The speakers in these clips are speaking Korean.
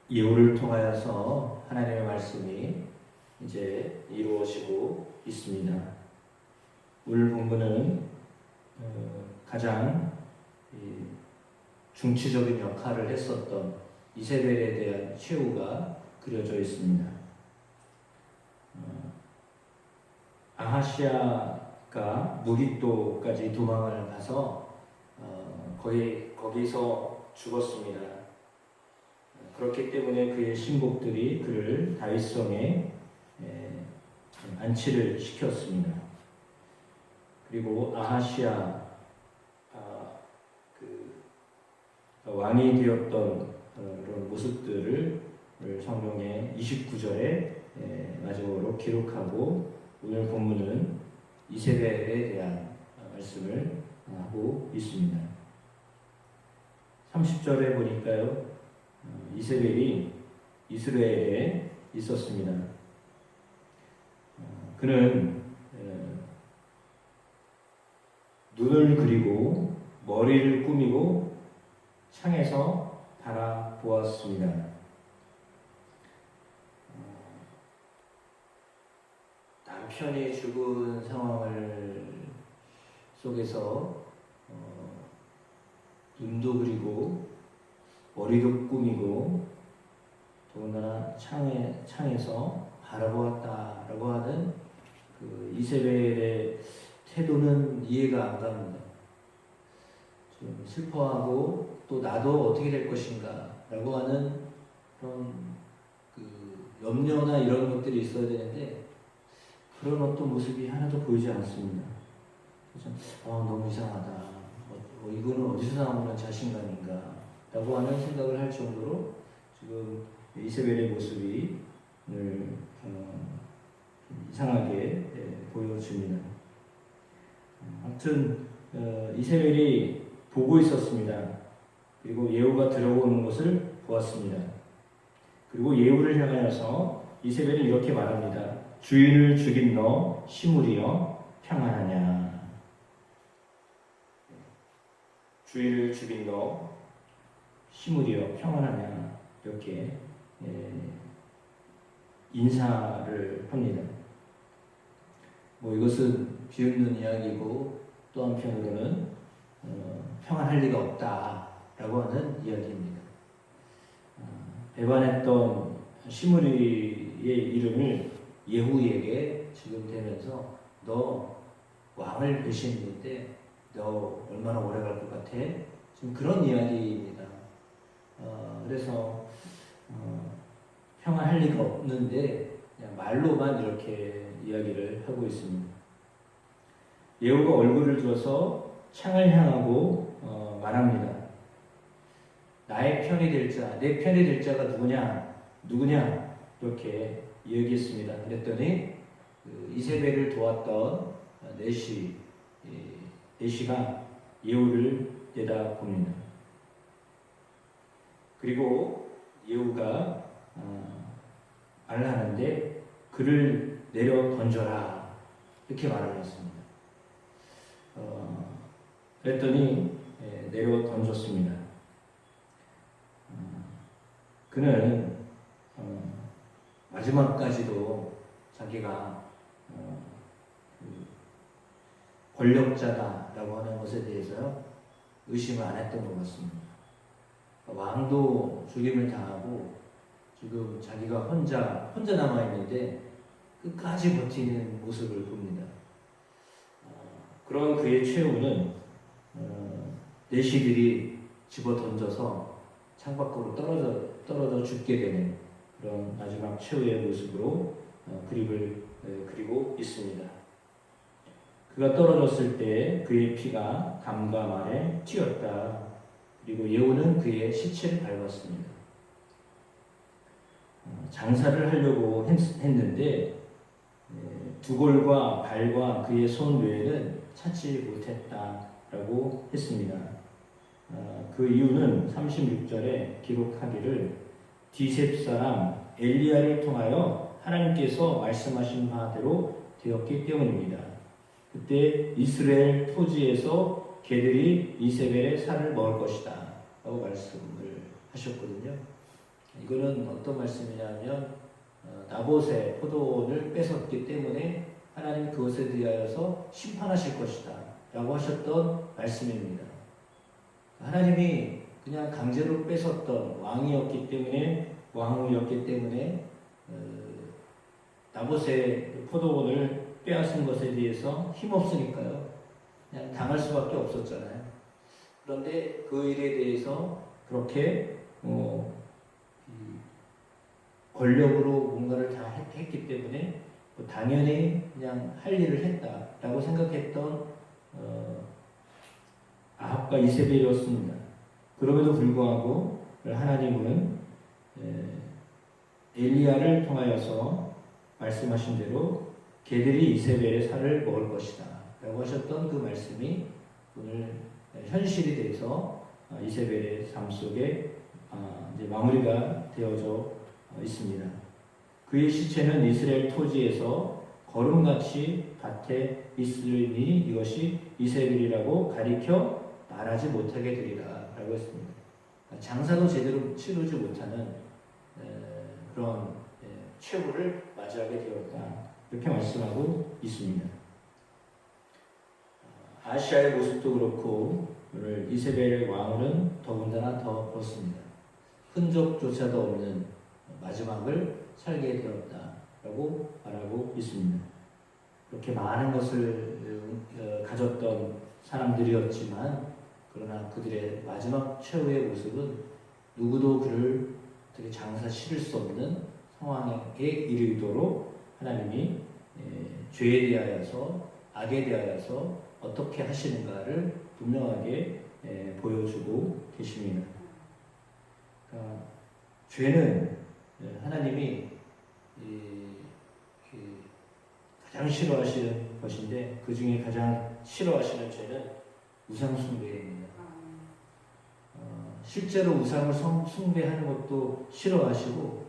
예후를 통하여서 하나님의 말씀이 이제 이루어지고 있습니다. 오늘 본문은 가장 중추적인 역할을 했었던 이세벨에 대한 최후가 그려져 있습니다. 아하시아가 무깃도까지 도망을 가서 거기서 죽었습니다. 그렇기 때문에 그의 신복들이 그를 다윗성에 안치를 시켰습니다. 그리고 아하시아 왕이 되었던 그런 모습들을 성경의 29절에 마지막으로 기록하고, 오늘 본문은 이세벨에 대한 말씀을 하고 있습니다. 30절에 보니까요, 이세벨이 이스라엘에 있었습니다. 그는 눈을 그리고 머리를 꾸미고 창에서 바라보았습니다. 남편이 죽은 상황을 속에서 눈도 그리고 머리도 꾸미고 더군다나 창에서 바라보았다라고 하는 그 이세벨의 태도는 이해가 안 갑니다. 좀 슬퍼하고 또 나도 어떻게 될 것인가 라고 하는 그런 그 염려나 이런 것들이 있어야 되는데 그런 어떤 모습이 하나도 보이지 않습니다. 그래서 너무 이상하다. 이거는 어디서 나오는 자신감인가 라고 하는 생각을 할 정도로 지금 이세벨의 모습이 이상하게 보여집니다. 아무튼 이세벨이 보고 있었습니다. 그리고 예후가 들어오는 것을 보았습니다. 그리고 예후를 향하여서 이세벨은 이렇게 말합니다. 주인을 죽인 너 시므리여 평안하냐. 주인을 죽인 너 시므리여 평안하냐. 이렇게 인사를 합니다. 이것은 비웃는 이야기고 또 한편으로는 평안할 리가 없다라고 하는 이야기입니다. 배반했던 시므리의 이름을 예후에게 지금 대면서 너 왕을 배신했는데 너 얼마나 오래 갈 것 같아? 지금 그런 이야기입니다. 그래서 평안할 리가 없는데 그냥 말로만 이렇게 이야기를 하고 있습니다. 예후가 얼굴을 들어서 창을 향하고 말합니다. 나의 편이 될 자, 내 편이 될 자가 누구냐 이렇게 얘기했습니다. 그랬더니 이세벨을 도왔던 내시가 예후를 내다봅니다. 그리고 예후가 말을 하는데 그를 내려 던져라 이렇게 말을 했습니다. 그랬더니 내려 던졌습니다. 그는 마지막까지도 자기가 권력자다라고 하는 것에 대해서 의심을 안 했던 것 같습니다. 왕도 죽임을 당하고 지금 자기가 혼자 남아있는데 끝까지 버티는 모습을 봅니다. 그런 그의 최후는 내시들이 집어 던져서 창밖으로 떨어져 죽게 되는 그런 마지막 최후의 모습으로 그림을 그리고 있습니다. 그가 떨어졌을 때 그의 피가 담과 말에 튀었다. 그리고 예후는 그의 시체를 밟았습니다. 장사를 하려고 했는데 두골과 발과 그의 손 외에는 찾지 못했다라고 했습니다. 그 이유는 36절에 기록하기를 디셉 사람 엘리야를 통하여 하나님께서 말씀하신 바대로 되었기 때문입니다. 그때 이스라엘 토지에서 개들이 이세벨의 살을 먹을 것이다 라고 말씀을 하셨거든요. 이거는 어떤 말씀이냐면 나봇의 포도원을 뺏었기 때문에 하나님 그것에 대하여서 심판하실 것이다 라고 하셨던 말씀입니다. 하나님이 그냥 강제로 뺏었던 왕이었기 때문에 나봇의 포도원을 빼앗은 것에 대해서 힘없으니까요. 그냥 당할 수밖에 없었잖아요. 그런데 그 일에 대해서 그렇게 권력으로 뭔가를 다 했기 때문에 당연히 그냥 할 일을 했다라고 생각했던 아합과 이세벨이었습니다. 그럼에도 불구하고 하나님은 엘리야를 통하여서 말씀하신 대로 개들이 이세벨의 살을 먹을 것이다 라고 하셨던 그 말씀이 오늘 현실이 돼서 이세벨의 삶 속에 이제 마무리가 되어져 있습니다. 그의 시체는 이스라엘 토지에서 거름같이 밭에 있으니 이것이 이세벨이라고 가리켜 말하지 못하게 되리라 라고 했습니다. 장사도 제대로 치르지 못하는 그런 최후를 맞이하게 되었다 이렇게 말씀하고 있습니다. 아시아의 모습도 그렇고 오늘 이세벨 왕은 더군다나 더 그렇습니다. 흔적조차도 없는 마지막을 살게 되었다라고 말하고 있습니다. 그렇게 많은 것을 가졌던 사람들이었지만 그러나 그들의 마지막 최후의 모습은 누구도 그를 어떻게 장사 실을 수 없는 상황에 이르도록 하나님이 죄에 대하여서 악에 대하여서 어떻게 하시는가를 분명하게 보여주고 계십니다. 그러니까 죄는 하나님이 가장 싫어하시는 것인데 그 중에 가장 싫어하시는 죄는 우상 숭배입니다. 실제로 우상을 숭배하는 것도 싫어하시고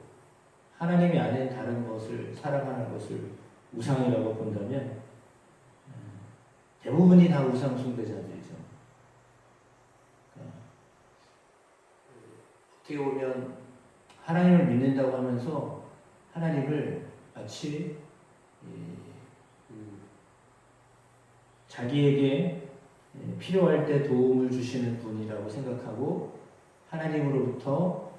하나님이 아닌 다른 것을 사랑하는 것을 우상이라고 본다면 대부분이 다 우상 숭배자들이죠. 어떻게 보면 하나님을 믿는다고 하면서 하나님을 마치 자기에게 필요할 때 도움을 주시는 분이라고 생각하고 하나님으로부터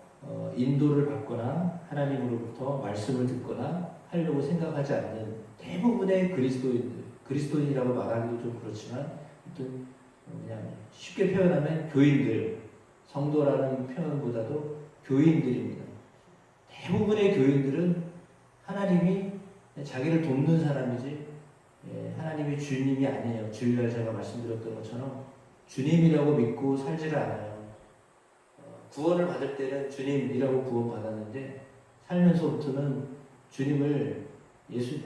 인도를 받거나 하나님으로부터 말씀을 듣거나 하려고 생각하지 않는 대부분의 그리스도인이라고 말하기도 좀 그렇지만 그냥 쉽게 표현하면 교인들, 성도라는 표현보다도 교인들입니다. 대부분의 교인들은 하나님이 자기를 돕는 사람이지 하나님이 주님이 아니에요. 주일날 제가 말씀드렸던 것처럼 주님이라고 믿고 살지를 않아요. 구원을 받을 때는 주님이라고 구원받았는데 살면서부터는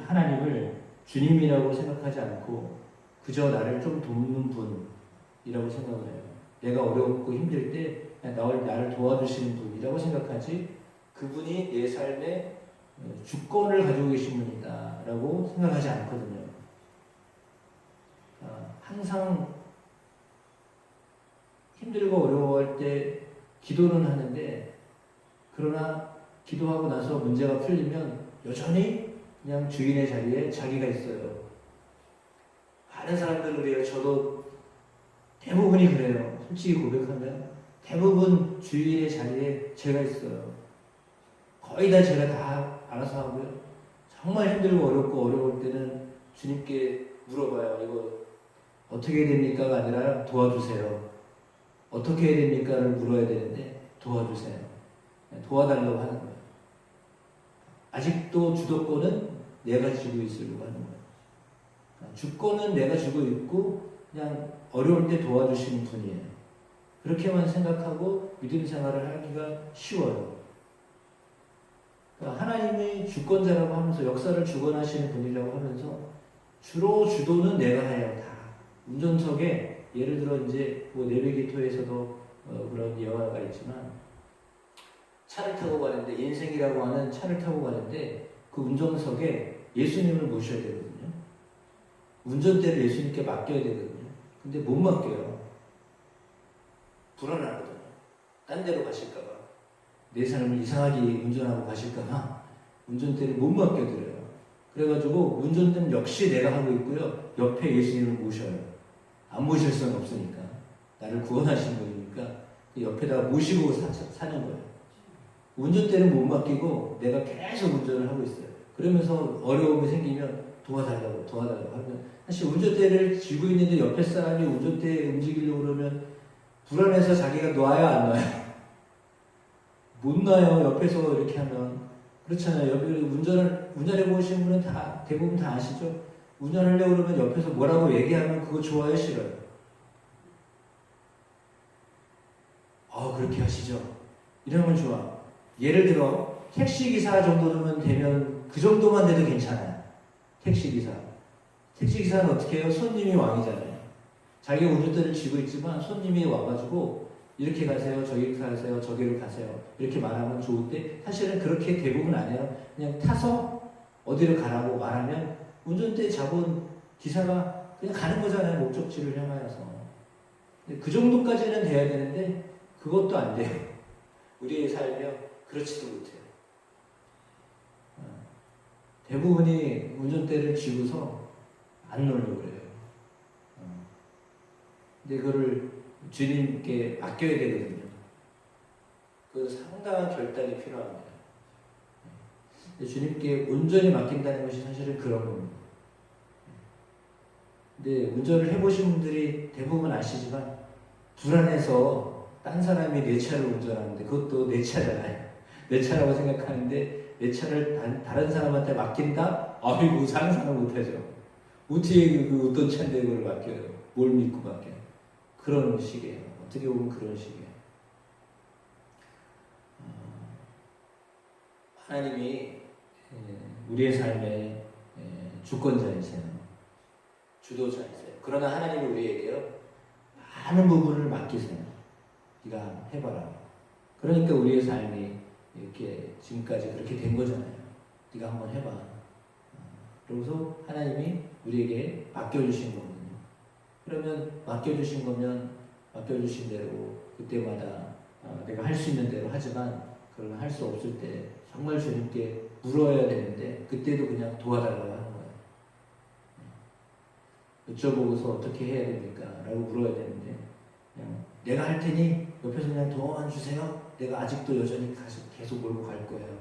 하나님을 주님이라고 생각하지 않고 그저 나를 좀 돕는 분이라고 생각을 해요. 내가 어렵고 힘들 때 나를 도와주시는 분이라고 생각하지 그분이 내 삶에 주권을 가지고 계신 분이다 라고 생각하지 않거든요. 항상 힘들고 어려워할 때 기도는 하는데 그러나 기도하고 나서 문제가 풀리면 여전히 그냥 주인의 자리에 자기가 있어요. 많은 사람들은 그래요. 저도 대부분이 그래요. 솔직히 고백하면 대부분 주인의 자리에 제가 있어요. 거의 다 제가 다 알아서 하고요. 정말 힘들고 어려울 때는 주님께 물어봐요. 이거 어떻게 해야 됩니까가 아니라 도와주세요. 어떻게 해야 됩니까를 물어야 되는데 도와주세요. 도와달라고 하는 거예요. 아직도 주도권은 내가 쥐고 있으려고 하는 거예요. 주권은 내가 쥐고 있고 그냥 어려울 때 도와주시는 분이에요. 그렇게만 생각하고 믿음 생활을 하기가 쉬워요. 그러니까 하나님의 주권자라고 하면서 역사를 주관하시는 분이라고 하면서 주로 주도는 내가 해요. 다. 운전석에 예를 들어 이제 내비게이터에서도 그런 예화가 있지만 차를 타고 가는데 인생이라고 하는 차를 타고 가는데 그 운전석에 예수님을 모셔야 되거든요. 운전대를 예수님께 맡겨야 되거든요. 근데 못 맡겨요. 불안하거든요. 딴 데로 가실까봐. 내 삶을 이상하게 운전하고 가실까봐 운전대를 못 맡겨드려요. 그래가지고 운전대는 역시 내가 하고 있고요. 옆에 예수님을 모셔요. 안 모실 수는 없으니까. 나를 구원하신 분이니까 그 옆에다가 모시고 사는 거예요. 운전대는 못 맡기고 내가 계속 운전을 하고 있어요. 그러면서 어려움이 생기면 도와달라고 하면 사실 운전대를 쥐고 있는데 옆에 사람이 운전대 움직이려고 그러면 불안해서 자기가 놔야 안 놔요. 못 놔요. 옆에서 이렇게 하면. 그렇잖아요. 여기 운전해 보신 분은 대부분 다 아시죠? 운전하려고 그러면 옆에서 뭐라고 얘기하면 그거 좋아요, 싫어요? 그렇게 하시죠. 이러면 좋아. 예를 들어 택시기사 정도면 되면 그 정도만 돼도 괜찮아요. 택시기사는 어떻게 해요? 손님이 왕이잖아요. 자기가 운전대를 쥐고 있지만 손님이 와가지고 이렇게 가세요, 저기 가세요, 저기로 가세요 이렇게 말하면 좋은데 사실은 그렇게 대부분 안 해요. 그냥 타서 어디로 가라고 말하면 운전대 잡은 기사가 그냥 가는 거잖아요. 목적지를 향하여서. 그 정도까지는 돼야 되는데 그것도 안 돼요. 우리의 삶이 그렇지도 못해요. 대부분이 운전대를 쥐고서 안 놀려고 그래요. 근데 그거를 주님께 맡겨야 되거든요. 그 상당한 결단이 필요합니다. 주님께 온전히 맡긴다는 것이 사실은 그런 겁니다. 근데 운전을 해보신 분들이 대부분 아시지만 불안해서 딴 사람이 내 차를 운전하는데 그것도 내 차잖아요. 내 차라고 생각하는데 내 차를 다른 사람한테 맡긴다? 아이고 상상을 못하죠. 어떻게 어떤 차인데 그걸 맡겨요. 뭘 믿고 맡겨요. 그런 식이에요. 어떻게 보면 그런 식이에요. 하나님이 우리의 삶의 주권자이세요. 주도자이세요. 그러나 하나님은 우리에게요 많은 부분을 맡기세요. 네가 해봐라. 그러니까 우리의 삶이 이렇게 지금까지 그렇게 된 거잖아요. 네가 한번 해봐. 그러고서 하나님이 우리에게 맡겨주신 거거든요. 그러면 맡겨주신 거면 맡겨주신 대로 그때마다 내가 할 수 있는 대로 하지만 그걸 할 수 없을 때 정말 주님께 물어야 되는데 그때도 그냥 도와달라고 하는 거예요. 여쭤보고서 어떻게 해야 됩니까? 라고 물어야 되는데 그냥 내가 할 테니 옆에서 그냥 도와주세요. 내가 아직도 여전히 계속 몰고 갈 거예요.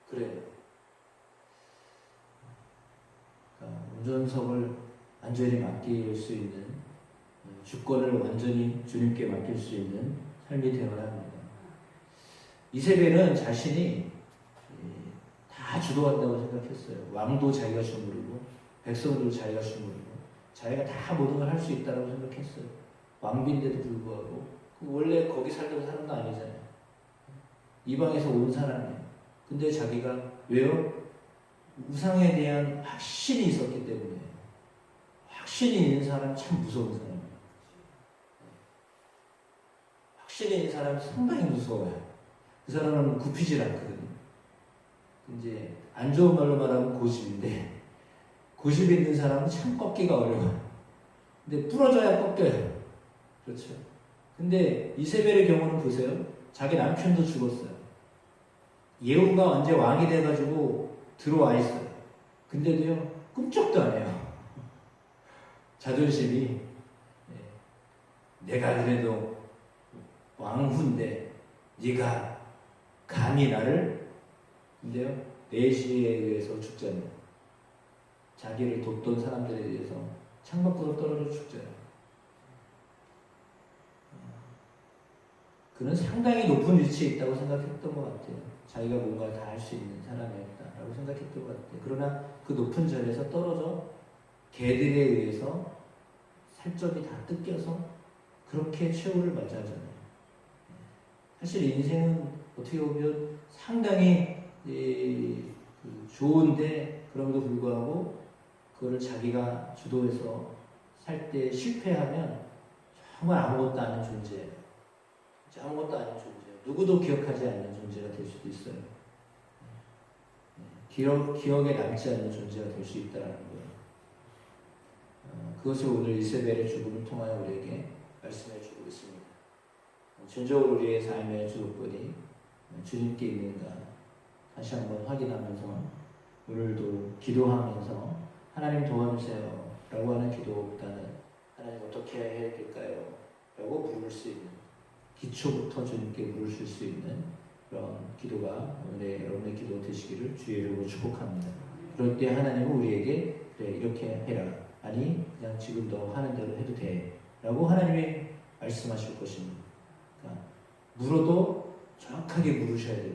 그래요. 그러니까 운전석을 완전히 맡길 수 있는 주권을 완전히 주님께 맡길 수 있는 삶이 되어야 합니다. 이세벨은 자신이 다 주도한다고 생각했어요. 왕도 자기가 주무르고 백성도 자기가 주무르고 자기가 다 모든 걸 할 수 있다고 생각했어요. 왕비인데도 불구하고 원래 거기 살던 사람도 아니잖아요. 이방에서 온 사람이에요. 근데 자기가 왜요? 우상에 대한 확신이 있었기 때문에. 확신이 있는 사람 참 무서운 사람이에요. 확신이 있는 사람 상당히 무서워요. 그 사람은 굽히질 않거든요. 이제 안 좋은 말로 말하면 고집인데 고집이 있는 사람은 참 꺾기가 어려워요. 근데 부러져야 꺾여요. 그렇죠. 근데 이세벨의 경우는 보세요. 자기 남편도 죽었어요. 예후가 언제 왕이 돼가지고 들어와 있어요. 근데도요 꿈쩍도 안 해요. 자존심이 내가 그래도 왕후인데 네가 감히 나를 근데요 내시에 의해서 죽잖아요. 자기를 돕던 사람들에 의해서 창밖으로 떨어져 죽잖아요. 그는 상당히 높은 위치에 있다고 생각했던 것 같아요. 자기가 뭔가 다 할 수 있는 사람이었다라고 생각했던 것 같아요. 그러나 그 높은 자리에서 떨어져 개들에 의해서 살점이 다 뜯겨서 그렇게 최후를 맞이하잖아요. 사실 인생은 어떻게 보면 상당히 좋은데 그럼에도 불구하고 그거를 자기가 주도해서 살 때 실패하면 정말 아무것도 아닌 존재예요. 아무것도 아닌 존재예요. 누구도 기억하지 않는 존재가 될 수도 있어요. 기억에 남지 않는 존재가 될 수 있다는 거예요. 그것을 오늘 이세벨의 죽음을 통하여 우리에게 말씀해 주고 있습니다. 전적으로 우리의 삶의 주도권이 주님께 있는가 다시 한번 확인하면서 오늘도 기도하면서 하나님 도와주세요 라고 하는 기도보다는 하나님 어떻게 해야 될까요? 라고 물을 수 있는 기초부터 주님께 물을 수 있는 그런 기도가 오늘의 여러분의 기도 되시기를 주의 이름으로 축복합니다. 그럴 때 하나님은 우리에게 그래 이렇게 해라 아니 그냥 지금도 하는 대로 해도 돼 라고 하나님이 말씀하실 것입니다. 그러니까 물어도 정확하게 물으셔야 돼요.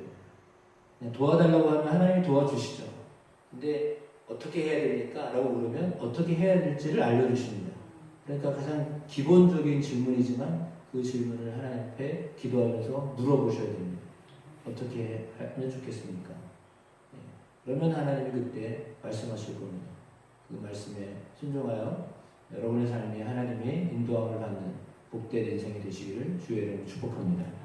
그냥 도와달라고 하면 하나님이 도와주시죠. 근데 어떻게 해야 됩니까? 라고 물으면 어떻게 해야 될지를 알려주십니다. 그러니까 가장 기본적인 질문이지만 그 질문을 하나님 앞에 기도하면서 물어보셔야 됩니다. 어떻게 하면 좋겠습니까? 그러면 하나님이 그때 말씀하실 겁니다. 그 말씀에 순종하여 여러분의 삶이 하나님의 인도함을 받는 복된 인생이 되시기를 주의 이름으로 축복합니다.